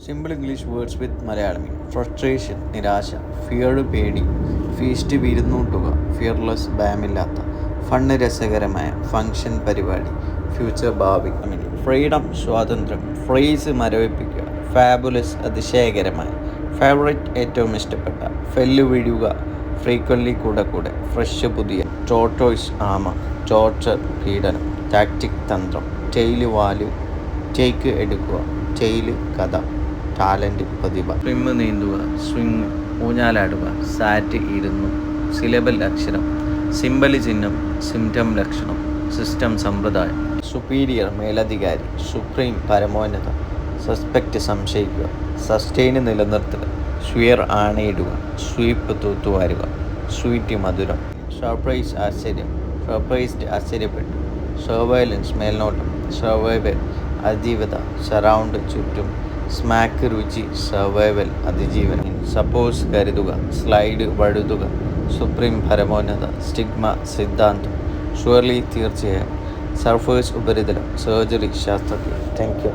Simple English words with Malayalam. Frustration നിരാശ, fear പേടി, feast വിരുന്നൂട്ടുക, fearless ഭയമില്ലാത്ത, fun രസകരമായ, ഫങ്ഷൻ പരിപാടി, ഫ്യൂച്ചർ ഭാവി, ഫ്രീഡം സ്വാതന്ത്ര്യം, ഫ്രേസ് മരവിപ്പിക്കുക, ഫാബുലസ് അതിശയകരമായ, ഫേവറേറ്റ് ഏറ്റവും ഇഷ്ടപ്പെട്ട, ഫെല്ല് വീഴുക, ഫ്രീക്വൻലി കൂടെ കൂടെ, ഫ്രഷ് പുതിയ, ടോട്ടോയ്സ് ആമ, ടോർച്ചർ പീഡനം, ടാക്റ്റിക് തന്ത്രം, ടെയില് വാല്യൂ, ടേക്ക് എടുക്കുക, ടെയില് കഥ, ടാലൻറ്റ് പ്രതിഭ, സ്വിമ്മ് നീന്തുക, സ്വിങ് ഊഞ്ഞാലാടുക, സാറ്റ് ഇരുന്നു, സിലബൽ അക്ഷരം, സിമ്പല് ചിഹ്നം, സിംറ്റം ലക്ഷണം, സിസ്റ്റം സമ്പ്രദായം, സുപ്പീരിയർ മേലധികാരി, സുപ്രീം പരമോന്നത, സസ്പെക്റ്റ് സംശയിക്കുക, സസ്റ്റെയിന് നിലനിർത്തുക, സ്വിയർ ആണയിടുക, സ്വീപ്പ് തൂത്തുവാരുക, സ്വീറ്റ് മധുരം, സർപ്രൈസ് ആശ്ചര്യം, സർപ്രൈസ്ഡ് ആശ്ചര്യപ്പെട്ടു, സർവൈലൻസ് മേൽനോട്ടം, സർവൈവൽ അതിജീവത, സറൗണ്ട് ചുറ്റും, സ്മാക്ക് രുചി, സർവൈവൽ അതിജീവനം, സപ്പോസ് കരുതുക, സ്ലൈഡ് വഴുതുക, സുപ്രീം പരമോന്നത, സ്റ്റിഗ്മ സിദ്ധാന്തം, ഷുവർലി തീർച്ചയായും, സർഫേസ് ഉപരിതലം, സർജറി ശാസ്ത്രജ്ഞൻ. Thank you.